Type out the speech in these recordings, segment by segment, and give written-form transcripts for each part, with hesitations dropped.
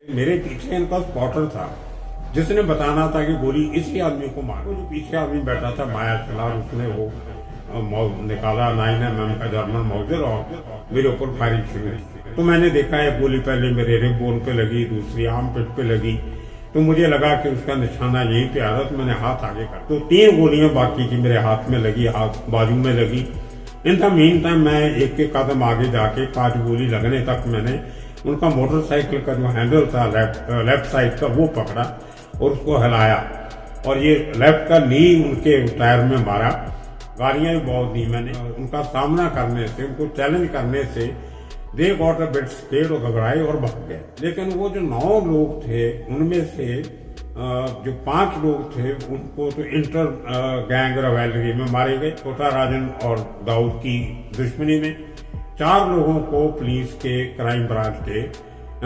मेरे पीछे इनका स्पॉटर था जिसने बताना था कि गोली इसी आदमी को मारो। जो पीछे आदमी बैठा था माया चलार, उसने वो निकाला 9mm का जर्मन मौजर और मेरे ऊपर फायरिंग शुरू की। तो मैंने देखा है गोली पहले मेरे रिब बोन पे लगी, दूसरी आर्म पिट पे लगी। तो मुझे लगा कि उसका निशाना यहीं पे आ रहा, तो मैंने हाथ आगे कर। तो 3 गोलियां बाकी की मेरे हाथ में लगी, हाथ बाजू में लगी। इन द मीन टाइम मैं एक एक कदम आगे जाके 5 गोली लगने तक मैंने उनका मोटरसाइकिल का जो हैंडल था लेफ्ट साइड का वो पकड़ा और उसको हिलाया, और ये लेफ्ट का नी उनके टायर में मारा। गालियां भी बहुत दी मैंने। उनका सामना करने से, उनको चैलेंज करने से they got a bit scared और घबराए और भाग गए। लेकिन वो जो 9 लोग थे उनमें से जो 5 लोग थे उनको तो इंटर गैंग रवैलरी में मारे गए, छोटा राजन और दाऊद की दुश्मनी में। 4 लोगों को पुलिस के क्राइम ब्रांच के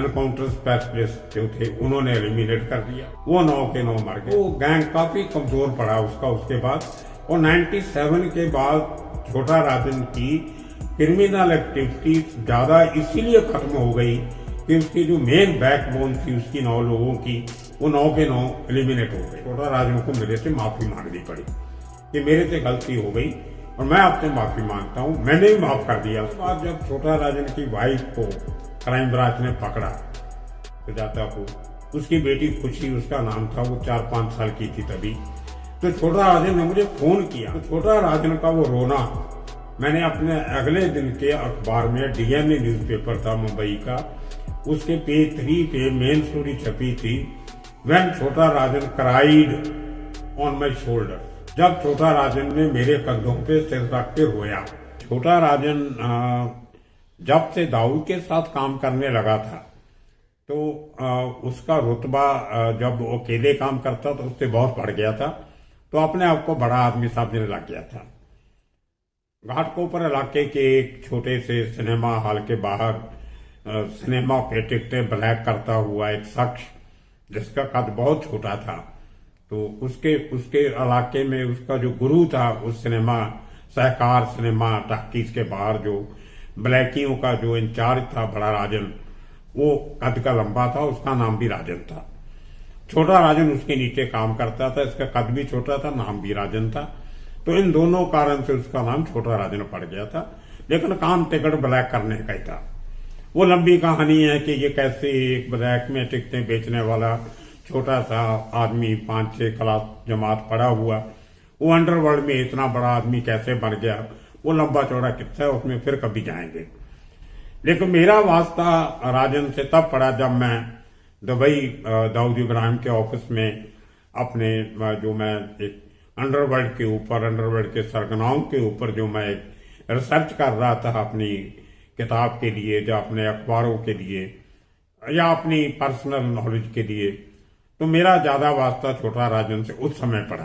एनकाउंटर स्पेशलिस्ट जो थे उन्होंने एलिमिनेट कर दिया। वो 9 के 9 मर गए। वो गैंग काफी कमजोर पड़ा उसके बाद। और 97 के बाद छोटा राजन की क्रिमिनल एक्टिविटी ज्यादा इसीलिए खत्म हो गई कि उसकी जो मेन बैकबोन थी उसकी 9 लोगों की, वो 9 के 9 एलिमिनेट हो गए। छोटा राजन को मेरे से माफी मांगनी पड़ी कि मेरे से गलती हो गई और मैं आपसे माफी मांगता हूँ, मैंने भी माफ कर दिया। उसके बाद जब छोटा राजन की वाइफ को क्राइम ब्रांच ने पकड़ा, सुजाता को, उसकी बेटी खुशी उसका नाम था, वो 4-5 साल की थी तभी। तो छोटा राजन ने मुझे फोन किया। तो छोटा राजन का वो रोना मैंने अपने अगले दिन के अखबार में, डीएनए न्यूज़पेपर था मुंबई का, उसके पेज 3 पे मेन स्टोरी छपी थी, व्हेन छोटा राजन क्राइड ऑन माई शोल्डर। जब छोटा राजन ने मेरे कंधों पे सिर रख के रोया। छोटा राजन जब से दाऊद के साथ काम करने लगा था तो उसका रुतबा जब वो अकेले काम करता तो उससे बहुत बढ़ गया था, तो अपने आप को बड़ा आदमी समझने लग गया था। घाटकोपर इलाके के एक छोटे से सिनेमा हॉल के बाहर सिनेमा के टिकटें ब्लैक करता हुआ एक शख्स जिसका कद बहुत छोटा था, तो उसके इलाके में उसका जो गुरु था उस सिनेमा सहकार सिनेमा टहकीज के बाहर, जो ब्लैकियों का जो इंचार्ज था बड़ा राजन, वो कद का लंबा था, उसका नाम भी राजन था। छोटा राजन उसके नीचे काम करता था, इसका कद भी छोटा था, नाम भी राजन था। तो इन दोनों कारण से उसका नाम छोटा राजन पड़ गया था, लेकिन काम टिकट ब्लैक करने का ही था। वो लंबी कहानी है कि ये कैसे एक ब्लैक में टिकटें बेचने वाला छोटा सा आदमी 5-6 क्लास जमात पड़ा हुआ, वो अंडरवर्ल्ड में इतना बड़ा आदमी कैसे बन गया, वो लंबा चौड़ा किस्सा है, उसमें फिर कभी जाएंगे। लेकिन मेरा वास्ता राजन से तब पड़ा जब मैं दुबई दाऊद इब्राहिम के ऑफिस में अपने जो मैं एक अंडरवर्ल्ड के ऊपर, अंडरवर्ल्ड के सरगनाओं के ऊपर जो मैं एक रिसर्च कर रहा था अपनी किताब के लिए, या अपने अखबारों के लिए, या अपनी पर्सनल नॉलेज के लिए, तो मेरा ज्यादा वास्ता छोटा राजन से उस समय पड़ा।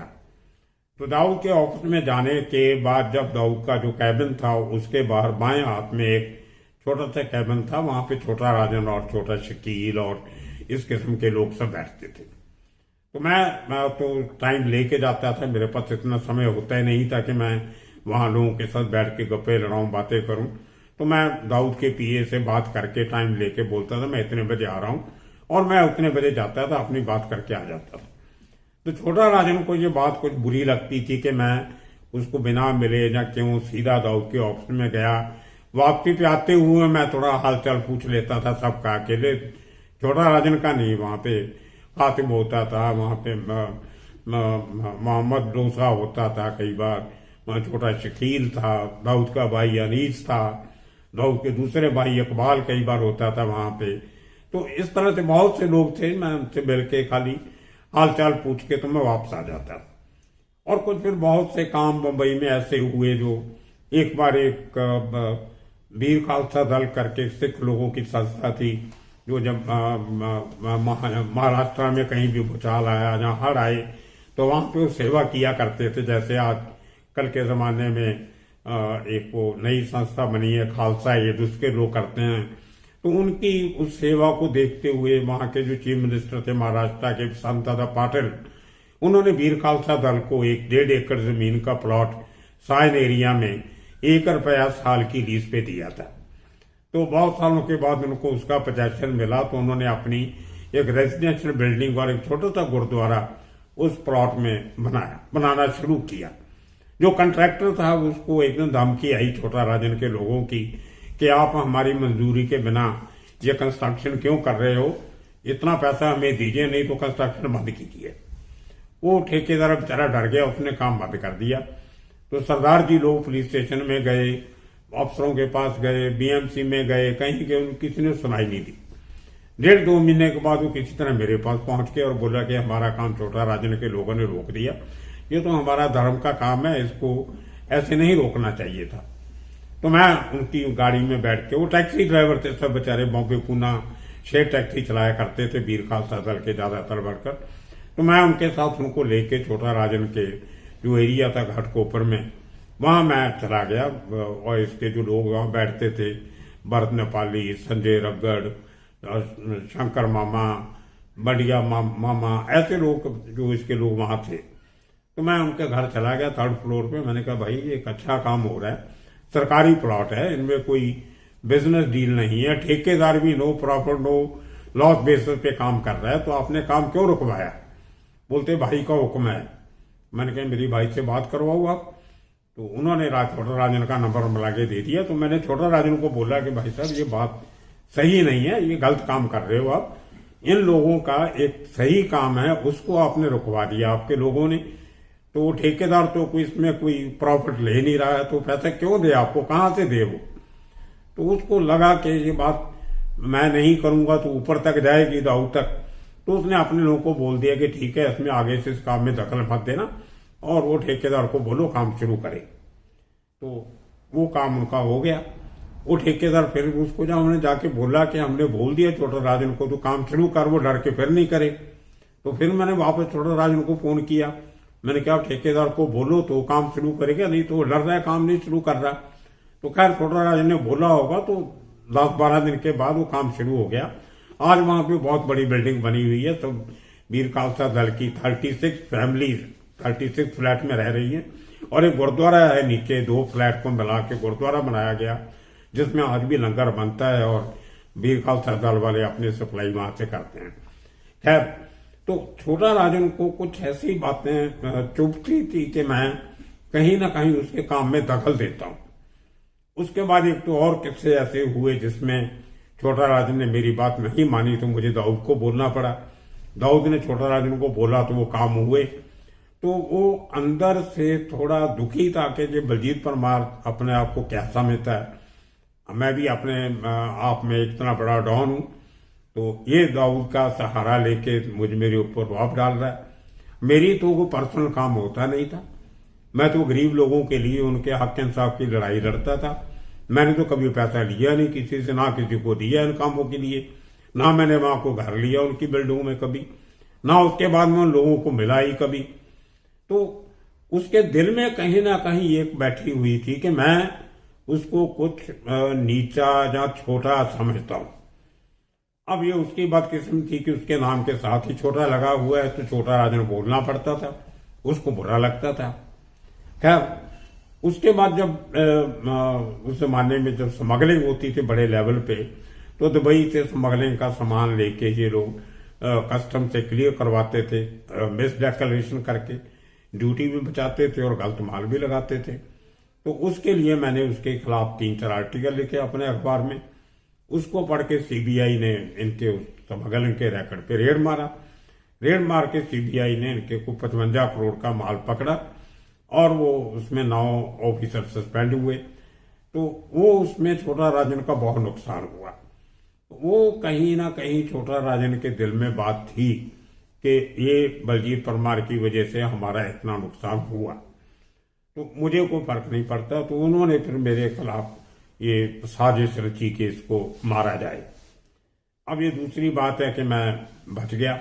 तो दाऊद के ऑफिस में जाने के बाद जब दाऊद का जो कैबिन था उसके बाहर बाएं हाथ में एक छोटा सा कैबिन था, वहां पे छोटा राजन और छोटा शकील और इस किस्म के लोग सब बैठते थे। तो मैं तो टाइम लेके जाता था, मेरे पास इतना समय होता ही नहीं था कि मैं वहां लोगों के साथ बैठ के गप्पे लड़ाऊं, बातें करूं। तो मैं दाऊद के पीए से बात करके टाइम लेके बोलता था मैं इतने बजे आ रहा हूं, और मैं उतने बजे जाता था, अपनी बात करके आ जाता था। तो छोटा राजन को ये बात कुछ बुरी लगती थी कि मैं उसको बिना मिले या क्यों सीधा दाऊद के ऑफिस में गया। वापसी पे आते हुए मैं थोड़ा हालचाल पूछ लेता था सबका, अकेले छोटा राजन का नहीं, वहां पे खातिम होता था, वहां पे मोहम्मद डोसा होता था, कई बार छोटा शकील था, दाऊद का भाई अनीस था, दाऊद के दूसरे भाई इकबाल कई बार होता था वहां पे। तो इस तरह से बहुत से लोग थे, मैं उनसे मिल के खाली हालचाल पूछ के तो मैं वापस आ जाता। और कुछ फिर बहुत से काम मुंबई में ऐसे हुए, जो एक बार एक वीर खालसा दल करके सिख लोगों की संस्था थी, जो जब महाराष्ट्र में कहीं भी भूचाल आया, जहाँ हड़ आए, तो वहां पे वो सेवा किया करते थे। जैसे आज कल के जमाने में एक वो नई संस्था बनी है खालसा एड, उसके लोग करते हैं। तो उनकी उस सेवा को देखते हुए वहां के जो चीफ मिनिस्टर थे महाराष्ट्र के संत दादा पाटिल, उन्होंने वीर खालसा दल को 1.5 एकड़ जमीन का प्लॉट साइन एरिया में 1 रुपया साल की लीज पे दिया था। तो बहुत सालों के बाद उनको उसका पोजेशन मिला, तो उन्होंने अपनी एक रेजिडेंशियल बिल्डिंग और एक छोटा सा गुरुद्वारा उस प्लॉट में बनाना शुरू किया। जो कंट्रैक्टर था उसको एकदम धमकी आई छोटा राजन के लोगों की कि आप हमारी मंजूरी के बिना ये कंस्ट्रक्शन क्यों कर रहे हो, इतना पैसा हमें दीजिए नहीं तो कंस्ट्रक्शन बंद कीजिए। वो ठेकेदार बेचारा डर गया, उसने काम बंद कर दिया। तो सरदार जी लोग पुलिस स्टेशन में गए, अफसरों के पास गए, बीएमसी में गए, कहीं गए, किसी ने सुनाई नहीं दी। 1.5-2 महीने के बाद वो किसी तरह मेरे पास पहुंच के और बोला कि हमारा काम छोटा राजन के लोगों ने रोक दिया, ये तो हमारा धर्म का काम है, इसको ऐसे नहीं रोकना चाहिए था। तो मैं उनकी गाड़ी में बैठ के, वो टैक्सी ड्राइवर थे सब बेचारे, बॉम्बे पूना शेर टैक्सी चलाया करते थे वीर खालसा दल के ज्यादातर वर्कर। तो मैं उनके साथ उनको लेके छोटा राजन के जो एरिया था घाटकोपर में, वहां मैं चला गया। और इसके जो लोग वहां बैठते थे, भरत नेपाली, संजय रगड़, शंकर मामा, बंडिया मामा, ऐसे लोग जो इसके लोग वहां थे। तो मैं उनके घर चला गया 3rd फ्लोर पे। मैंने कहा भाई ये एक अच्छा काम हो रहा है, सरकारी प्लॉट है, इनमें कोई बिजनेस डील नहीं है, ठेकेदार भी no profit no loss basis पे काम कर रहा है, तो आपने काम क्यों रुकवाया? बोलते भाई का हुक्म है। मैंने कहा मेरी भाई से बात करवाओ आप। तो उन्होंने छोटा राजन का नंबर मिला के दे दिया। तो मैंने छोटा राजन को बोला कि भाई साहब ये बात सही नहीं है, ये गलत काम कर रहे हो आप, इन लोगों का एक सही काम है उसको आपने रुकवा दिया आपके लोगों ने। तो ठेकेदार तो कोई इसमें कोई प्रॉफिट ले नहीं रहा है, तो पैसा क्यों दे आपको, कहां से दे वो? तो उसको लगा कि ये बात मैं नहीं करूंगा तो ऊपर तक जाएगी, दाऊ तक। तो उसने अपने लोगों को बोल दिया कि ठीक है, इसमें आगे से इस काम में दखल मत देना और वो ठेकेदार को बोलो काम शुरू करे। तो वो काम उनका हो गया। वो ठेकेदार फिर उसको जब हमने जाके बोला कि हमने बोल दिया छोटा राजन को तो काम शुरू कर, वो डर के फिर नहीं करे। तो फिर मैंने वापस छोटा राजन को फोन किया, मैंने कहा ठेकेदार को बोलो तो काम शुरू करेगा, नहीं तो वो डर रहा है, काम नहीं शुरू कर रहा। तो खैर छोटा राजन ने बोला होगा, तो 10-12 दिन के बाद वो काम शुरू हो गया। आज वहां पे बहुत बड़ी बिल्डिंग बनी हुई है, सब वीर खालसा दल की 36 फैमिलीज 36 फ्लैट में रह रही है। और एक गुरुद्वारा है नीचे, 2 फ्लैट को मिला के गुरुद्वारा बनाया गया, जिसमें आज भी लंगर बनता है और वीर खालसा दल वाले अपने सप्लाई वहां से करते हैं। खैर, तो छोटा राजन को कुछ ऐसी बातें चुभती थी कि मैं कहीं ना कहीं उसके काम में दखल देता हूं। उसके बाद एक तो और किस्से ऐसे हुए जिसमें छोटा राजन ने मेरी बात नहीं मानी, तो मुझे दाऊद को बोलना पड़ा। दाऊद ने छोटा राजन को बोला तो वो काम हुए। तो वो अंदर से थोड़ा दुखी था कि ये बलजीत परमार अपने आप को क्या समझता है, मैं भी अपने आप में इतना बड़ा डॉन हूं, तो ये दाऊद का सहारा लेके मेरे ऊपर दबाव डाल रहा है। मेरी तो वो पर्सनल काम होता नहीं था, मैं तो गरीब लोगों के लिए उनके हक इंसाफ की लड़ाई लड़ता था। मैंने तो कभी पैसा लिया नहीं किसी से, ना किसी को दिया इन कामों के लिए, ना मैंने वहां को घर लिया उनकी बिल्डिंगों में कभी, ना उसके बाद में उन लोगों को मिला ही कभी। तो उसके दिल में कहीं ना कहीं एक बैठी हुई थी कि मैं उसको कुछ नीचा या छोटा समझता हूं। अब ये उसकी बदकिस्मती थी कि उसके नाम के साथ ही छोटा लगा हुआ है, तो छोटा राजन बोलना पड़ता था, उसको बुरा लगता था। खैर, उसके बाद जब उस जमाने में जब स्मगलिंग होती थी बड़े लेवल पे, तो दुबई से स्मगलिंग का सामान लेके ये लोग कस्टम से क्लियर करवाते थे, मिस डिक्लेरेशन करके ड्यूटी भी बचाते थे और गलत माल भी लगाते थे। तो उसके लिए मैंने उसके खिलाफ 3-4 आर्टिकल लिखे अपने अखबार में। उसको पढ़ के सीबीआई ने इनके स्मगलिंग के रिकॉर्ड पे रेड मारा। रेड मार के सीबीआई ने इनके को 55 करोड़ का माल पकड़ा और वो उसमें 9 ऑफिसर सस्पेंड हुए। तो वो उसमें छोटा राजन का बहुत नुकसान हुआ। वो कहीं ना कहीं छोटा राजन के दिल में बात थी कि ये बलजीत परमार की वजह से हमारा इतना नुकसान हुआ, तो मुझे कोई फर्क नहीं पड़ता। तो उन्होंने फिर मेरे खिलाफ ये साजिश रची कि इसको मारा जाए। अब ये दूसरी बात है कि मैं बच गया,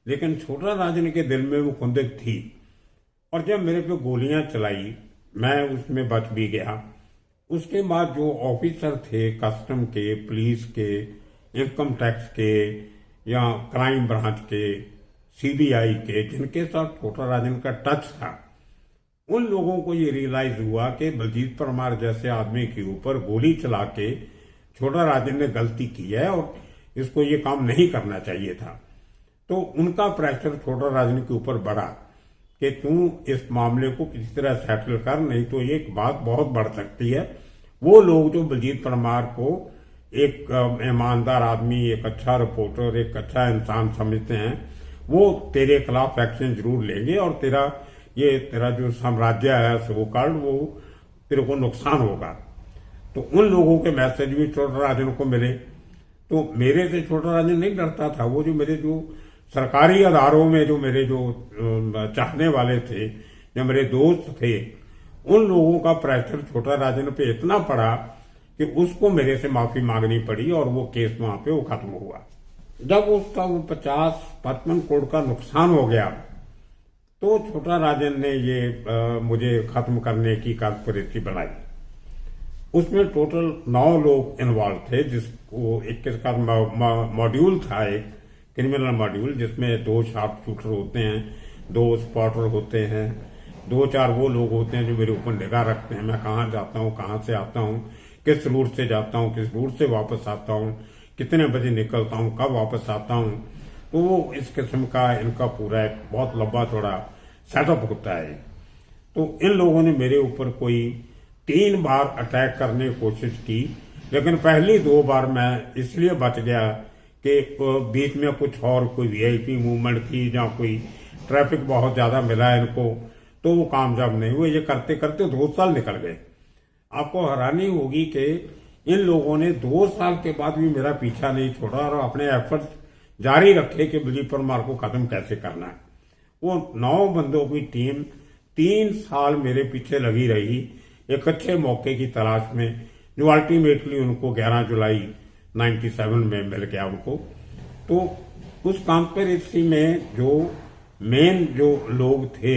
लेकिन छोटा राजन के दिल में वो खुंदक थी। और जब मेरे पे गोलियां चलाई, मैं उसमें बच भी गया। उसके बाद जो ऑफिसर थे कस्टम के, पुलिस के, इनकम टैक्स के या क्राइम ब्रांच के, सीबीआई के, जिनके साथ छोटा राजन का टच था, उन लोगों को ये रियलाइज हुआ कि बलजीत परमार जैसे आदमी के ऊपर गोली चला के छोटा राजन ने गलती की है और इसको ये काम नहीं करना चाहिए था। तो उनका प्रेशर छोटा राजन के ऊपर बढ़ा कि तू इस मामले को किसी तरह सेटल कर, नहीं तो एक बात बहुत बढ़ सकती है। वो लोग जो बलजीत परमार को एक ईमानदार आदमी, एक अच्छा रिपोर्टर, एक अच्छा इंसान समझते हैं, वो तेरे खिलाफ एक्शन जरूर लेंगे और तेरा जो साम्राज्य है सो कॉल्ड, वो तेरे को नुकसान होगा। तो उन लोगों के मैसेज भी छोटा राजन को मिले। तो मेरे से छोटा राजन नहीं डरता था। वो जो मेरे जो सरकारी अदारों में जो मेरे जो चाहने वाले थे, जो मेरे दोस्त थे, उन लोगों का प्रेशर छोटा राजन पे इतना पड़ा कि उसको मेरे से माफी मांगनी पड़ी और वो केस वहां पे वो खत्म हुआ। जब उसका वो 50-55 करोड़ का नुकसान हो गया तो छोटा राजन ने ये मुझे खत्म करने की कॉन्स्पिरेसी बनाई। उसमें टोटल 9 लोग इन्वॉल्व थे, जिसको 21 का मॉड्यूल था, एक क्रिमिनल मॉड्यूल, जिसमें 2 शार्प शूटर होते हैं, 2 स्पॉटर होते हैं, 2-4 वो लोग होते हैं जो मेरे ऊपर निगाह रखते हैं, मैं कहाँ जाता हूँ, कहाँ से आता हूँ, किस रूट से जाता हूँ, किस रूट से वापस आता हूँ, कितने बजे निकलता हूँ, कब वापस आता हूँ। तो वो इस किस्म का इनका पूरा एक बहुत लंबा चौड़ा सेटअप होता है। तो इन लोगों ने मेरे ऊपर कोई 3 बार अटैक करने की कोशिश की, लेकिन पहली 2 बार मैं इसलिए बच गया कि बीच में कुछ और कोई वीआईपी मूवमेंट थी, जहाँ कोई ट्रैफिक बहुत ज्यादा मिला इनको, तो वो कामयाब नहीं हुए। ये करते करते 2 साल निकल गए। आपको हैरानी होगी कि इन लोगों ने 2 साल के बाद भी मेरा पीछा नहीं छोड़ा और अपने एफर्ट जारी रखे कि बलजीत परमार को खत्म कैसे करना है। वो 9 बंदों की टीम 3 साल मेरे पीछे लगी रही एक अच्छे मौके की तलाश में, जो अल्टीमेटली उनको 11 जुलाई 97 में मिल गया उनको। तो उस कॉन्स्पिरेसी में जो मेन जो लोग थे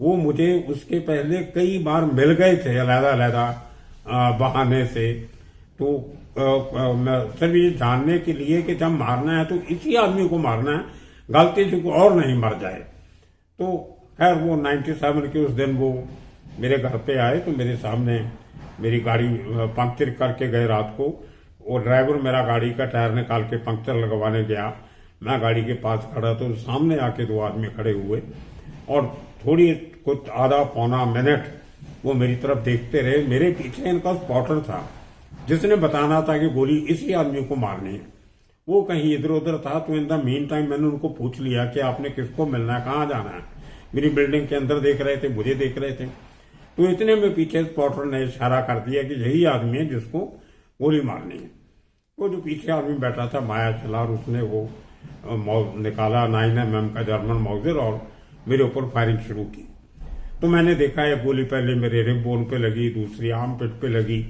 वो मुझे उसके पहले कई बार मिल गए थे अलग-अलग बहाने से। तो सिर्फ ये जानने के लिए कि जब मारना है तो इसी आदमी को मारना है, गलती से कोई और नहीं मर जाए। तो खैर वो 97 के उस दिन वो मेरे घर पे आए तो मेरे सामने मेरी गाड़ी पंक्चर करके गए रात को, और ड्राइवर मेरा गाड़ी का टायर निकाल के पंक्चर लगवाने गया। मैं गाड़ी के पास खड़ा तो सामने आके 2 आदमी खड़े हुए और थोड़ी कुछ आधा पौना मिनट वो मेरी तरफ देखते रहे। मेरे पीछे इनका स्पॉटर था जिसने बताना था कि गोली इसी आदमी को मारनी है। वो कहीं इधर उधर था। तो इन द मीन टाइम मैंने उनको पूछ लिया कि आपने किसको मिलना है, कहाँ जाना है। मेरी बिल्डिंग के अंदर देख रहे थे, मुझे देख रहे थे। तो इतने में पीछे स्पॉटर ने इशारा कर दिया कि यही आदमी है जिसको गोली मारनी है। वो जो पीछे आदमी बैठा था माया चलार, उसने वो निकाला 9mm का जर्मन माउजर और मेरे ऊपर फायरिंग शुरू की। तो मैंने देखा एक गोली पहले मेरे रिब बोन पे लगी, दूसरी आर्म पिट पे लगी।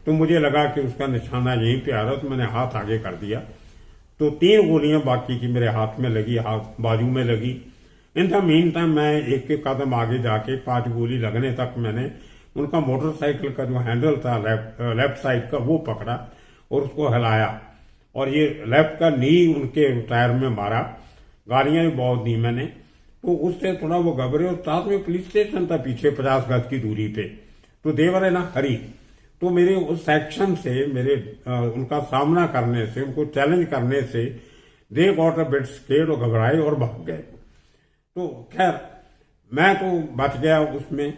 तो मुझे लगा कि उसका निशाना यहीं पे आ रहा, तो मैंने हाथ आगे कर दिया। तो 3 गोलियां बाकी की मेरे हाथ में लगी, हाथ बाजू में लगी। इन द मीन टाइम मैं एक कदम आगे जाके 5 गोली लगने तक मैंने उनका मोटरसाइकिल का जो हैंडल था लेफ्ट साइड का वो पकड़ा और उसको हिलाया, और ये लेफ्ट का नी उनके टायर में मारा। गालियां भी बहुत दी मैंने। तो उससे थोड़ा वो घबरे, और साथ में पुलिस स्टेशन था पीछे 50 गज की दूरी पे। तो देवर है ना हरी। तो मेरे उस सेक्शन से उनका सामना करने से, उनको चैलेंज करने से they got a bit scared और घबराए और भाग गए। तो खैर मैं तो बच गया उसमें।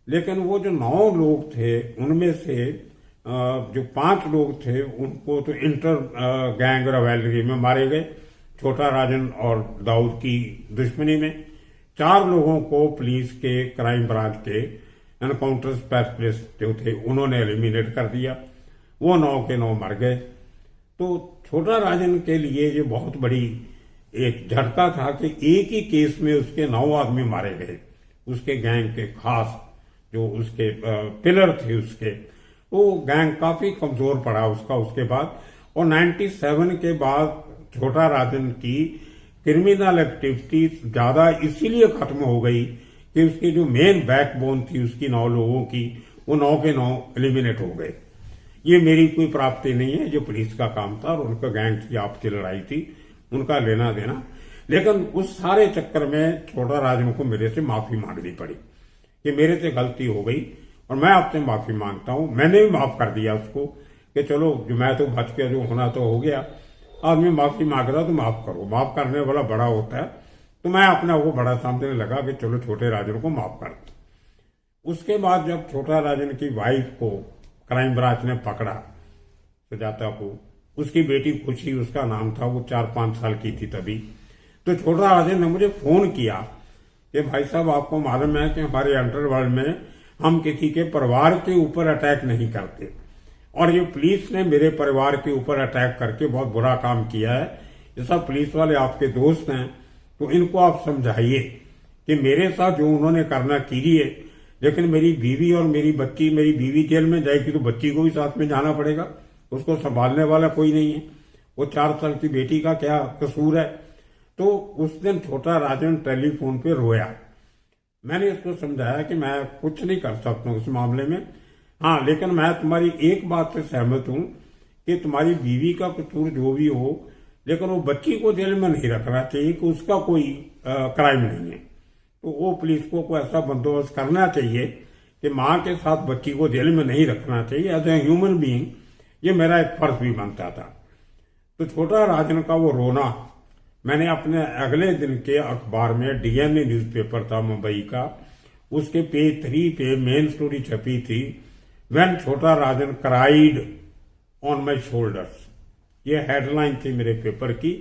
लेकिन वो जो 9 लोग थे उनमें से जो 5 लोग थे उनको तो इंटर गैंग रवैलरी में मारे गए, छोटा राजन और दाऊद की दुश्मनी में। 4 लोगों को पुलिस के क्राइम ब्रांच के एनकाउंटर स्पेशलिस्ट जो थे उन्होंने एलिमिनेट कर दिया। वो 9 के 9 मर गए। तो छोटा राजन के लिए ये बहुत बड़ी एक झटका था कि एक ही केस में उसके 9 आदमी मारे गए, उसके गैंग के खास जो उसके पिलर थे उसके। वो गैंग काफी कमजोर पड़ा उसका उसके बाद। और 97 के बाद छोटा राजन की क्रिमिनल एक्टिविटी ज्यादा इसीलिए खत्म हो गई कि उसकी जो मेन बैकबोन थी उसकी 9 लोगों की, वो 9 के 9 एलिमिनेट हो गए। ये मेरी कोई प्राप्ति नहीं है, जो पुलिस का काम था और उनका गैंग की आपसी लड़ाई थी, उनका लेना देना। लेकिन उस सारे चक्कर में छोटा राजन को मेरे से माफी मांगनी पड़ी कि मेरे से गलती हो गई और मैं आपसे माफी मांगता हूं। मैंने भी माफ कर दिया उसको कि चलो जो मैं तो बच के जो होना तो हो गया, आदमी माफी मांग रहा तो माफ करो, माफ करने वाला बड़ा होता है। तो मैं अपने आप को बड़ा समझने लगा कि चलो छोटे राजन को माफ कर दो। उसके बाद जब छोटा राजन की वाइफ को क्राइम ब्रांच ने पकड़ा, सुजाता को, उसकी बेटी खुशी उसका नाम था, वो 4-5 साल की थी तभी, तो छोटा राजन ने मुझे फोन किया कि भाई साहब आपको मालूम है कि हमारे अंडरवर्ल्ड में हम किसी के परिवार के ऊपर अटैक नहीं करते, और ये पुलिस ने मेरे परिवार के ऊपर अटैक करके बहुत बुरा काम किया है। ये सब पुलिस वाले आपके दोस्त हैं, तो इनको आप समझाइए कि मेरे साथ जो उन्होंने करना कीजिए, लेकिन मेरी बीवी और मेरी बच्ची, मेरी बीवी जेल में जाएगी तो बच्ची को भी साथ में जाना पड़ेगा, उसको संभालने वाला कोई नहीं है, वो 4 साल की बेटी का क्या कसूर है। तो उस दिन छोटा राजन टेलीफोन पे रोया। मैंने इसको समझाया कि मैं कुछ नहीं कर सकता हूँ इस मामले में, हाँ लेकिन मैं तुम्हारी एक बात से सहमत हूं कि तुम्हारी बीवी का कसूर जो भी हो, लेकिन वो बच्ची को जेल में नहीं रखना चाहिए कि उसका कोई क्राइम नहीं है। तो वो पुलिस को कोई ऐसा बंदोबस्त करना चाहिए कि माँ के साथ बच्ची को जेल में नहीं रखना चाहिए। एज ए ह्यूमन बीइंग ये मेरा एक फर्ज भी बनता था। तो छोटा राजन का वो रोना मैंने अपने अगले दिन के अखबार में, डीएनए न्यूज़पेपर था मुंबई का, उसके पेज 3 पे मेन स्टोरी छपी थी, व्हेन छोटा राजन क्राइड ऑन माई शोल्डर्स। ये हेडलाइन थी मेरे पेपर की,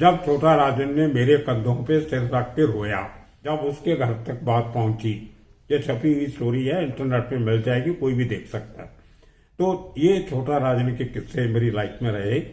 जब छोटा राजन ने मेरे कंधों पे सिर रख के रोया। जब उसके घर तक बात पहुंची, ये छपी हुई स्टोरी है, इंटरनेट पे मिल जाएगी, कोई भी देख सकता है। तो ये छोटा राजन के किस्से मेरी लाइफ में रहे।